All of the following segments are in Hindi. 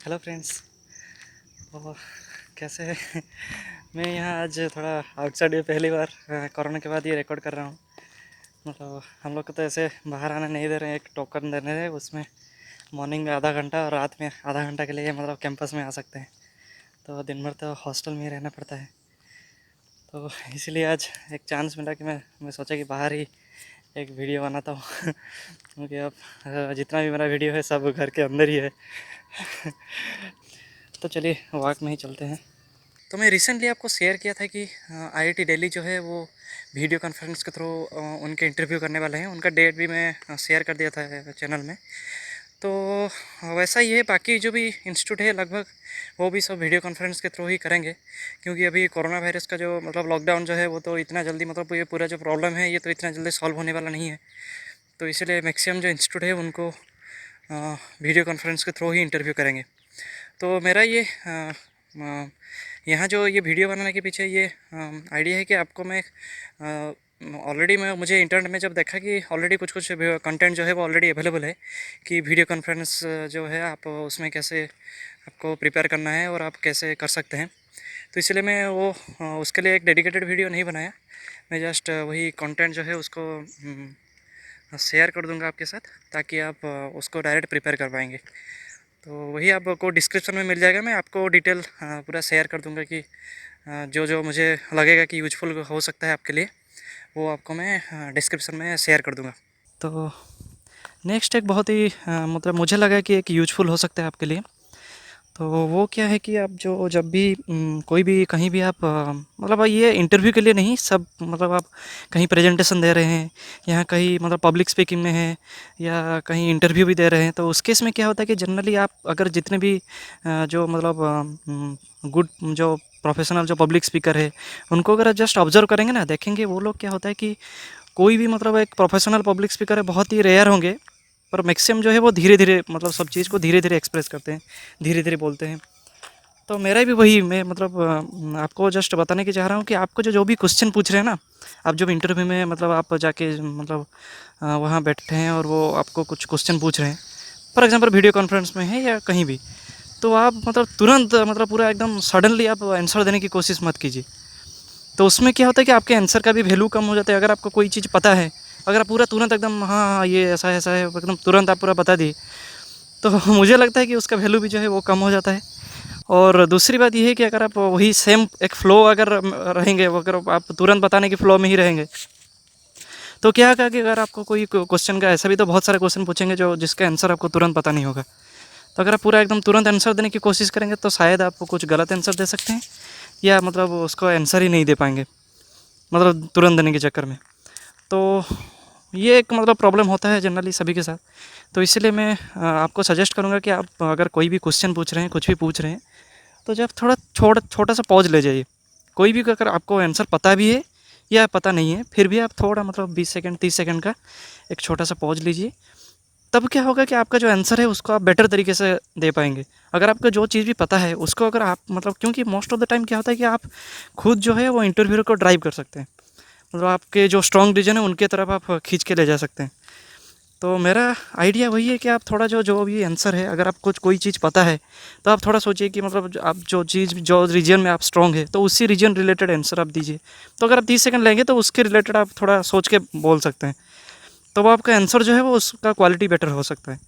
Hello friends. वो कैसे हैं? मैं यहाँ आज थोड़ा आउटसाइड पहली बार कोरोना के बाद ये रिकॉर्ड कर रहा हूँ। मतलब हम लोग को तो ऐसे बाहर आने नहीं दे रहे हैं, एक टोकन देने हैं उसमें मॉर्निंग में आधा घंटा और रात में आधा घंटा के लिए मतलब कैंपस में आ सकते हैं। तो दिन भर तो हॉस्टल में ही रहना पड़ता है। तो इसीलिए आज एक चांस मिला कि मैं सोचा कि बाहर ही एक वीडियो बनाता हूँ क्योंकि अब जितना भी मेरा वीडियो है सब घर के अंदर ही है। तो चलिए वॉक में ही चलते हैं। तो मैं रिसेंटली आपको शेयर किया था कि आईआईटी दिल्ली जो है वो वीडियो कॉन्फ्रेंस के थ्रू उनके इंटरव्यू करने वाले हैं। उनका डेट भी मैं शेयर कर दिया था चैनल में। तो वैसा ही है, बाकी जो भी इंस्टीट्यूट है लगभग वो भी सब वीडियो कॉन्फ्रेंस के थ्रू ही करेंगे, क्योंकि अभी कोरोना वायरस का जो मतलब लॉकडाउन जो है वो तो इतना जल्दी मतलब ये पूरा जो प्रॉब्लम है ये तो इतना जल्दी सॉल्व होने वाला नहीं है। तो इसलिए मैक्सिमम जो इंस्टीट्यूट है उनको वीडियो कॉन्फ्रेंस के थ्रू ही इंटरव्यू करेंगे। तो मेरा ये यहाँ जो ये वीडियो बनाने के पीछे ये आइडिया है कि आपको मैं ऑलरेडी मुझे इंटरनेट में जब देखा कि ऑलरेडी कुछ कुछ कंटेंट जो है वो ऑलरेडी अवेलेबल है कि वीडियो कॉन्फ्रेंस जो है आप उसमें कैसे आपको प्रिपेयर करना है और आप कैसे कर सकते हैं। तो इसलिए मैं वो उसके लिए एक डेडिकेटेड वीडियो नहीं बनाया। मैं जस्ट वही कंटेंट जो है उसको शेयर कर दूंगा आपके साथ, ताकि आप उसको डायरेक्ट प्रिपेयर कर पाएंगे। तो वही आपको डिस्क्रिप्शन में मिल जाएगा। मैं आपको डिटेल पूरा शेयर कर दूंगा कि जो जो मुझे लगेगा कि यूजफुल हो सकता है आपके लिए, वो आपको मैं डिस्क्रिप्शन में शेयर कर दूंगा। तो नेक्स्ट एक बहुत ही मतलब मुझे लगा कि एक यूजफुल हो सकता है आपके लिए। तो वो क्या है कि आप जो जब भी कोई भी कहीं भी आप मतलब ये इंटरव्यू के लिए नहीं, सब मतलब आप कहीं प्रेजेंटेशन दे रहे हैं या कहीं मतलब पब्लिक स्पीकिंग में है या कहीं इंटरव्यू भी दे रहे हैं, तो उस केस में क्या होता है कि जनरली आप अगर जितने भी जो मतलब गुड जो प्रोफेशनल जो पब्लिक स्पीकर है उनको अगर जस्ट ऑब्जर्व करेंगे ना, देखेंगे वो लोग क्या होता है कि कोई भी मतलब एक प्रोफेशनल पब्लिक स्पीकर है बहुत ही रेयर होंगे, पर मैक्सिमम जो है वो धीरे धीरे मतलब सब चीज़ को धीरे धीरे एक्सप्रेस करते हैं, धीरे धीरे बोलते हैं। तो मेरा भी वही मैं मतलब आपको जस्ट बताने की चाह रहा हूँ कि आपको जो जो भी क्वेश्चन पूछ रहे हैं ना, आप जब इंटरव्यू में मतलब आप जाके मतलब वहाँ बैठे हैं और वो आपको कुछ क्वेश्चन पूछ रहे हैं, फॉर एग्जांपल वीडियो कॉन्फ्रेंस में है या कहीं भी, तो आप मतलब तुरंत मतलब पूरा एकदम सडनली आप आंसर देने की कोशिश मत कीजिए। तो उसमें क्या होता है कि आपके आंसर का भी वैल्यू कम हो जाता है। अगर आपको कोई चीज़ पता है, अगर आप पूरा तुरंत एकदम हाँ हाँ ये ऐसा है एकदम तुरंत आप पूरा बता दिए, तो मुझे लगता है कि उसका वैल्यू भी जो है वो कम हो जाता है। और दूसरी बात ये है कि अगर आप वही सेम एक फ़्लो अगर रहेंगे, अगर आप तुरंत बताने की फ़्लो में ही रहेंगे, तो क्या होगा कि अगर आपको कोई क्वेश्चन का ऐसा भी तो बहुत सारे क्वेश्चन पूछेंगे जो जिसका आंसर आपको तुरंत पता नहीं होगा। तो अगर आप पूरा एकदम तुरंत आंसर देने की कोशिश करेंगे तो शायद आप कुछ गलत आंसर दे सकते हैं या मतलब उसको आंसर ही नहीं दे पाएंगे, मतलब तुरंत देने के चक्कर में। तो ये एक मतलब प्रॉब्लम होता है जनरली सभी के साथ। तो इसीलिए मैं आपको सजेस्ट करूँगा कि आप अगर कोई भी क्वेश्चन पूछ रहे हैं, कुछ भी पूछ रहे हैं, तो जब थोड़ा छोटा सा पॉज ले जाइए। कोई भी अगर आपको आंसर पता भी है या पता नहीं है, फिर भी आप थोड़ा मतलब 20 सेकंड 30 सेकंड का एक छोटा सा पॉज लीजिए। तब क्या होगा कि आपका जो आंसर है उसको आप बेटर तरीके से दे पाएंगे। अगर आपको जो चीज़ भी पता है उसको अगर आप मतलब, क्योंकि मोस्ट ऑफ द टाइम क्या होता है कि आप खुद जो है वो इंटरव्यू को ड्राइव कर सकते हैं, मतलब आपके जो स्ट्रॉन्ग रीजन है उनके तरफ आप खींच के ले जा सकते हैं। तो मेरा आइडिया वही है कि आप थोड़ा जो जो भी आंसर है, अगर आपको कोई चीज़ पता है तो आप थोड़ा सोचिए कि मतलब आप जो चीज़ जो रीजन में आप स्ट्रॉन्ग है तो उसी रीजन रिलेटेड आंसर आप दीजिए। तो अगर आप 30 सेकंड लेंगे तो उसके रिलेटेड आप थोड़ा सोच के बोल सकते हैं, तो वो आपका आंसर जो है वो उसका क्वालिटी बेटर हो सकता है।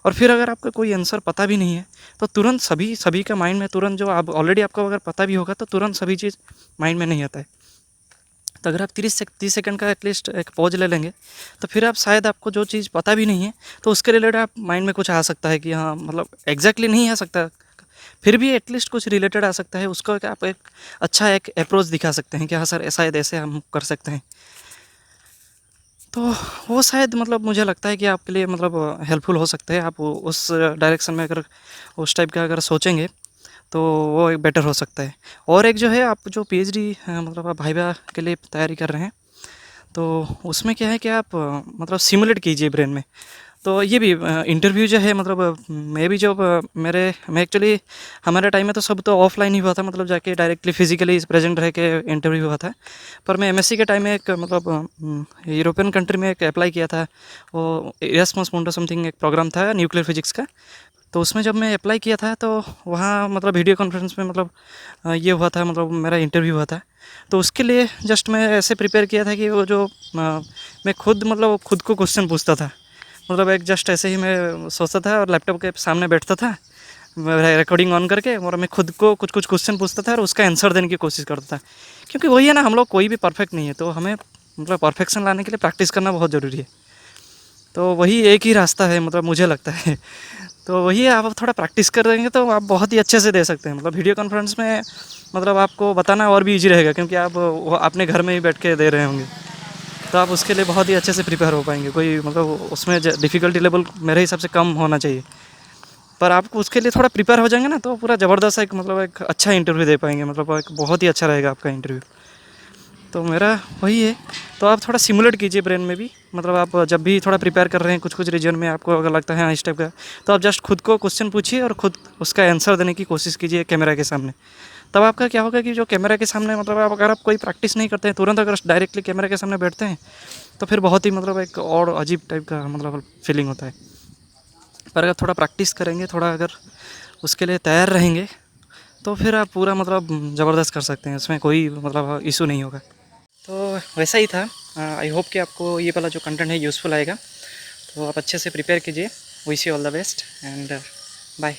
और फिर अगर आपका कोई आंसर पता भी नहीं है तो तुरंत सभी सभी का माइंड में तुरंत जो आप ऑलरेडी आपको अगर पता भी होगा तो तुरंत सभी चीज़ माइंड में नहीं आता है। तो अगर आप 30 सेकंड का एटलीस्ट एक पॉज ले लेंगे तो फिर आप शायद आपको जो चीज़ पता भी नहीं है तो उसके रिलेटेड आप माइंड में कुछ आ सकता है कि हाँ मतलब एग्जैक्टली नहीं आ सकता, फिर भी एटलीस्ट कुछ रिलेटेड आ सकता है। उसको एक आप एक अच्छा एक अप्रोच दिखा सकते हैं कि हाँ सर ऐसा है, ऐसे हम कर सकते हैं। तो वो शायद मतलब मुझे लगता है कि आपके लिए मतलब हेल्पफुल हो सकते हैं। आप उस डायरेक्शन में अगर उस टाइप का अगर सोचेंगे तो वो एक बेटर हो सकता है। और एक जो है आप जो पीएचडी मतलब आप भाइबा के लिए तैयारी कर रहे हैं, तो उसमें क्या है कि आप मतलब सिमुलेट कीजिए ब्रेन में। तो ये भी इंटरव्यू जो है मतलब मैं भी जब मैं एक्चुअली हमारे टाइम में तो सब तो ऑफलाइन ही हुआ था, मतलब जाके डायरेक्टली फिजिकली प्रेजेंट रह के इंटरव्यू हुआ था। पर मैं एमएससी के टाइम में एक मतलब यूरोपियन कंट्री में एक अप्लाई किया था। वो इरास्मस मुंडा समथिंग एक प्रोग्राम था न्यूक्लियर फिजिक्स का। तो उसमें जब मैं अप्लाई किया था तो वहाँ मतलब वीडियो कॉन्फ्रेंस में मतलब ये हुआ था, मतलब मेरा इंटरव्यू हुआ था। तो उसके लिए जस्ट मैं ऐसे प्रिपेयर किया था कि वो जो मैं खुद मतलब खुद को क्वेश्चन पूछता था, मतलब एक जस्ट ऐसे ही मैं सोचता था और लैपटॉप के सामने बैठता था रिकॉर्डिंग ऑन करके, और मैं खुद को कुछ कुछ क्वेश्चन पूछता था और उसका आंसर देने की कोशिश करता था। क्योंकि वही है ना, हम लोग कोई भी परफेक्ट नहीं है, तो हमें मतलब परफेक्शन लाने के लिए प्रैक्टिस करना बहुत ज़रूरी है। तो वही एक ही रास्ता है, मतलब मुझे लगता है। तो वही है, आप थोड़ा प्रैक्टिस कर देंगे तो आप बहुत ही अच्छे से दे सकते हैं। मतलब वीडियो कॉन्फ्रेंस में मतलब आपको बताना और भी ईजी रहेगा, क्योंकि आप वो अपने घर में ही बैठ के दे रहे होंगे, तो आप उसके लिए बहुत ही अच्छे से प्रिपेयर हो पाएंगे। कोई मतलब उसमें डिफ़िकल्टी लेवल मेरे हिसाब से कम होना चाहिए, पर आप उसके लिए थोड़ा प्रिपेयर हो जाएंगे ना, तो पूरा ज़बरदस्त एक मतलब एक अच्छा इंटरव्यू दे पाएंगे, मतलब एक बहुत ही अच्छा रहेगा आपका इंटरव्यू। तो मेरा वही है। तो आप थोड़ा सिमुलेट कीजिए ब्रेन में भी, मतलब आप जब भी थोड़ा प्रिपेयर कर रहे हैं कुछ कुछ रीजन में आपको अगर लगता है हाँ इस टाइप का, तो आप जस्ट खुद को क्वेश्चन पूछिए और खुद उसका आंसर देने की कोशिश कीजिए कैमरा के सामने। तब आपका क्या होगा कि जो कैमरा के सामने मतलब आप अगर आप कोई प्रैक्टिस नहीं करते हैं, तुरंत अगर डायरेक्टली कैमरा के सामने बैठते हैं, तो फिर बहुत ही मतलब एक और अजीब टाइप का मतलब फीलिंग होता है। पर अगर थोड़ा प्रैक्टिस करेंगे, थोड़ा अगर उसके लिए तैयार रहेंगे, तो फिर आप पूरा मतलब ज़बरदस्त कर सकते हैं, उसमें कोई मतलब इशू नहीं होगा। तो वैसा ही था। आई होप कि आपको ये वाला जो कंटेंट है यूज़फुल आएगा। तो आप अच्छे से प्रिपेयर कीजिए। Wish you all the best and bye.